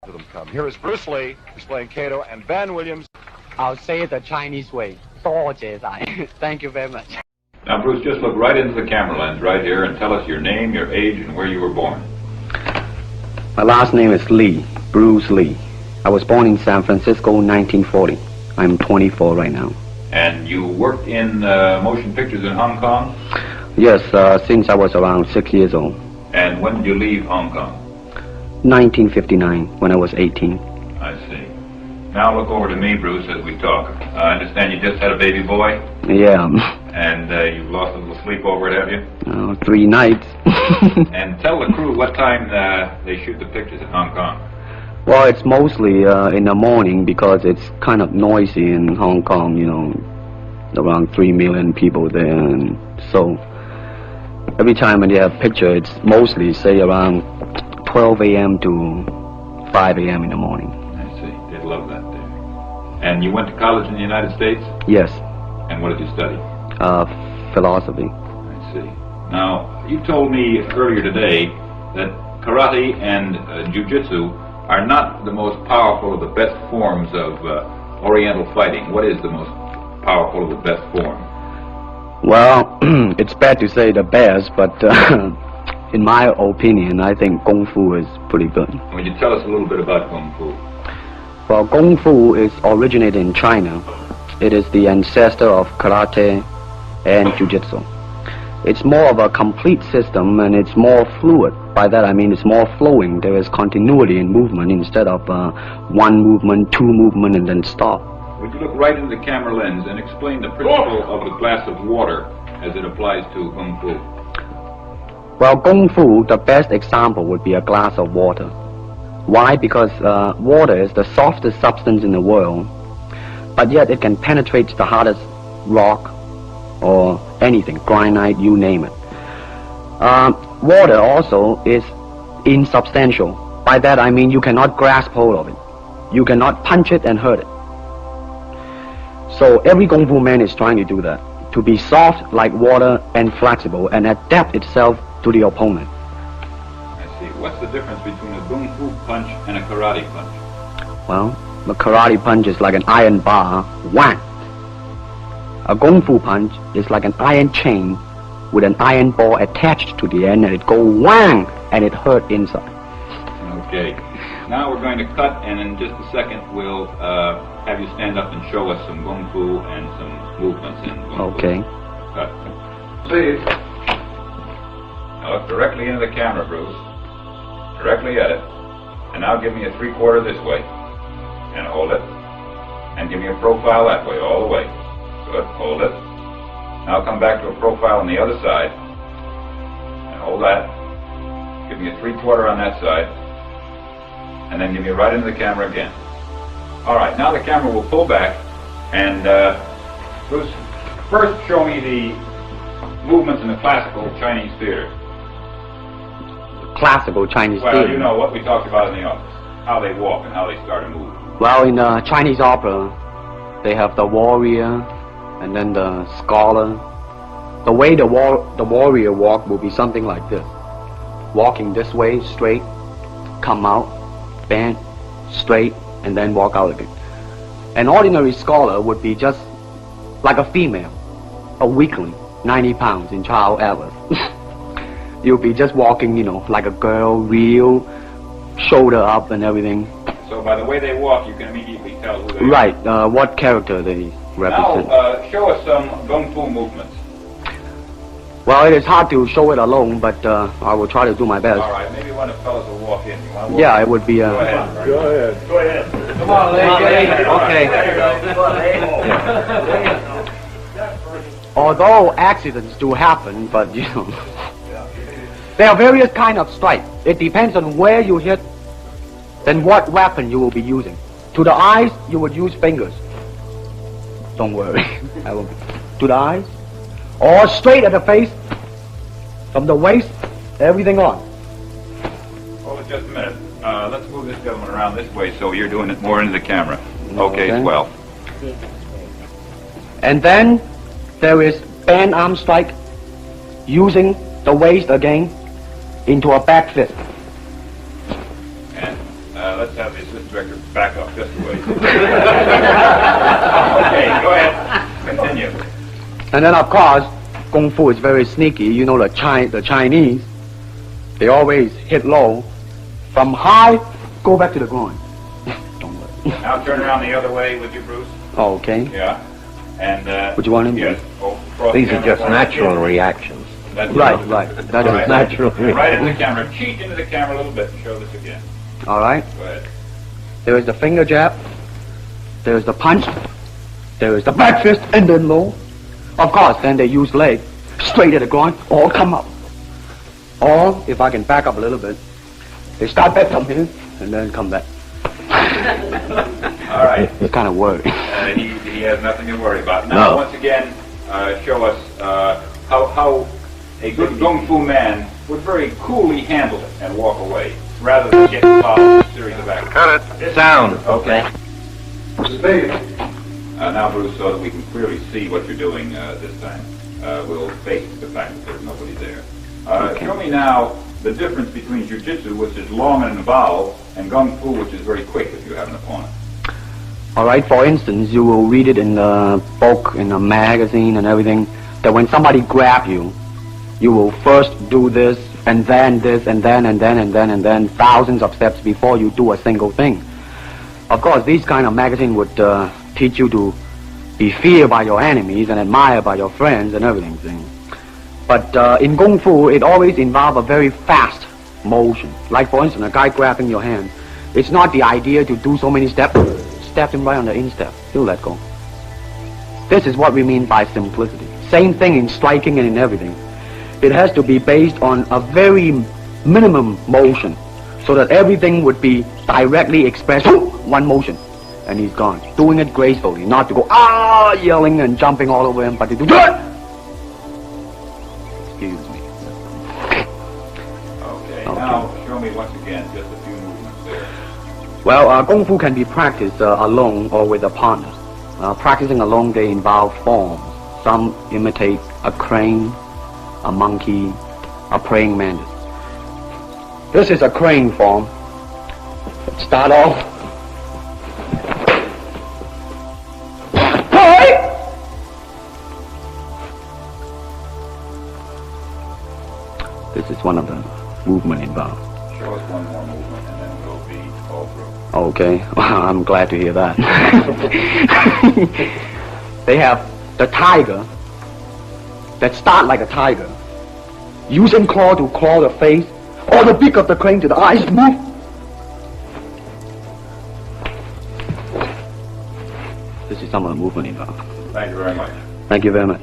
To them come. Here is Bruce Lee displaying Kato and Van Williams. I'll say it the Chinese way. 多謝晒. Thank you very much. Now, Bruce, just look right into the camera lens right here and tell us your name, your age, and where you were born. My last name is Lee, Bruce Lee. I was born in San Francisco in 1940. I'm 24 right now. And you worked in motion pictures in Hong Kong? Yes, since I was around 6 years old. And when did you leave Hong Kong? 1959, when I was 18. I see. Now look over to me, Bruce, as we talk. I understand you just had a baby boy? Yeah. And you've lost a little sleep over it, have you? 3 nights. And tell the crew what time they shoot the pictures in Hong Kong. Well, it's mostly in the morning because it's kind of noisy in Hong Kong, you know, around 3 million people there. And so every time when they have picture, it's mostly, say, around 12 a.m. to 5 a.m. in the morning. I see. They'd love that there. And you went to college in the United States? Yes. And what did you study? Philosophy. I see. Now, you told me earlier today that karate and jiu-jitsu are not the most powerful of the best forms of Oriental fighting. What is the most powerful of the best form? Well, it's bad to say the best, but in my opinion, I think Kung Fu is pretty good. Would you tell us a little bit about Kung Fu? Well, Kung Fu is originated in China. It is the ancestor of karate and jiu-jitsu. It's more of a complete system and it's more fluid. By that I mean it's more flowing. There is continuity in movement instead of one movement, two movement, and then stop. Would you look right into the camera lens and explain the principle of a glass of water as it applies to Kung Fu? Well, Kung Fu, the best example would be a glass of water. Why? Because water is the softest substance in the world, but yet it can penetrate the hardest rock or anything, granite, you name it. Water also is insubstantial. By that I mean you cannot grasp hold of it. You cannot punch it and hurt it. So every Kung Fu man is trying to do that, to be soft like water and flexible and adapt itself to the opponent. I see. What's the difference between a Kung Fu punch and a karate punch? Well, the karate punch is like an iron bar, whack. A Kung Fu punch is like an iron chain with an iron ball attached to the end, and it go whang, and it hurt inside. Okay. Now we're going to cut, and in just a second we'll have you stand up and show us some Kung Fu and some movements in Kung Fu. Okay. Cut. Please. Now look directly into the camera, Bruce. Directly at it. And now give me a 3/4 this way. And hold it. And give me a profile that way, all the way. Good. Hold it. Now come back to a profile on the other side. And hold that. Give me a 3/4 on that side. And then give me right into the camera again. All right, now the camera will pull back. And Bruce, first show me the movements in the classical Chinese theater. Classical Chinese Well, theater. you know what we talked about in the office. How they walk and how they start to move. Well, in Chinese opera, they have the warrior and then the scholar. The way the warrior walk will be something like this. Walking this way, straight, come out, bend, straight, and then walk out again. An ordinary scholar would be just like a female, a weakling, 90 pounds in child Alice. You'll be just walking, you know, like a girl, real, shoulder up and everything. So by the way they walk, you can immediately tell who they are. Right, what character they represent. Now, show us some Kung Fu movements. Well, it is hard to show it alone, but I will try to do my best. All right, maybe one of the fellows will walk in. You want to walk Yeah, it would be... Go ahead. Go ahead. Go ahead. Come on, lady. Okay. Although accidents do happen, but you know, there are various kind of strikes. It depends on where you hit, then what weapon you will be using. To the eyes, you would use fingers. Don't worry. I will. To the eyes, or straight at the face, from the waist, everything on. Hold it just a minute. Let's move this gentleman around this way so you're doing it more into the camera. Okay, swell. And then there is band arm strike, using the waist again into a back fist. And let's have the assistant director back up just a way. Okay, go ahead. Continue. And then, of course, Kung Fu is very sneaky. You know, the Chinese, they always hit low. From high, go back to the groin. Don't worry. Now turn around the other way with you, Bruce. Oh, okay. Yeah. And, Would you want him? yes. Oh, cross These the are just camera. natural reactions. That's Right, it. right. That All is right. natural. Right into the camera. Cheat into the camera a little bit and show this again. All right. Go ahead. There is the finger jab. There is the punch. There is the back fist and then low. Of course, then they use leg. Straight at the groin or come up. Or, if I can back up a little bit, they start back from here and then come back. All right. It's kind of worried. He has nothing to worry about. Now, No. once again, show us how a good Kung Fu man would very coolly handle it and walk away, rather than get involved in a series of actions. Cut it. Sound. Okay. Speed. Now, Bruce, so that we can clearly see what you're doing this time, we'll face the fact that there's nobody there. Show me now the difference between Jiu-Jitsu, which is long and involved, and Kung Fu, which is very quick if you have an opponent. All right, for instance, you will read it in the book, in the magazine and everything, that when somebody grab you, you will first do this, and then this, and then thousands of steps before you do a single thing. Of course, these kind of magazine would teach you to be feared by your enemies and admired by your friends and everything. But in Kung Fu, it always involves a very fast motion. Like, for instance, a guy grabbing your hand. It's not the idea to do so many steps. Step him right on the instep. He'll let go. This is what we mean by simplicity. Same thing in striking and in everything. It has to be based on a very minimum motion so that everything would be directly expressed. One motion. And he's gone. Doing it gracefully. Not to go, yelling and jumping all over him, but to do that. Excuse me. Okay, now show me once again just a few movements there. Well, Kung Fu can be practiced alone or with a partner. Practicing alone, they involve forms. Some imitate a crane, a monkey, a praying mantis. This is a crane form. Let's start off. Hey! This is one of the movement involved. Show us one more movement and then we'll be all through. Okay, I'm glad to hear that. They have the tiger that start like a tiger, using claw to claw the face, or the beak of the crane to the eyes move. This is some of the movement involved. Thank you very much. Thank you very much.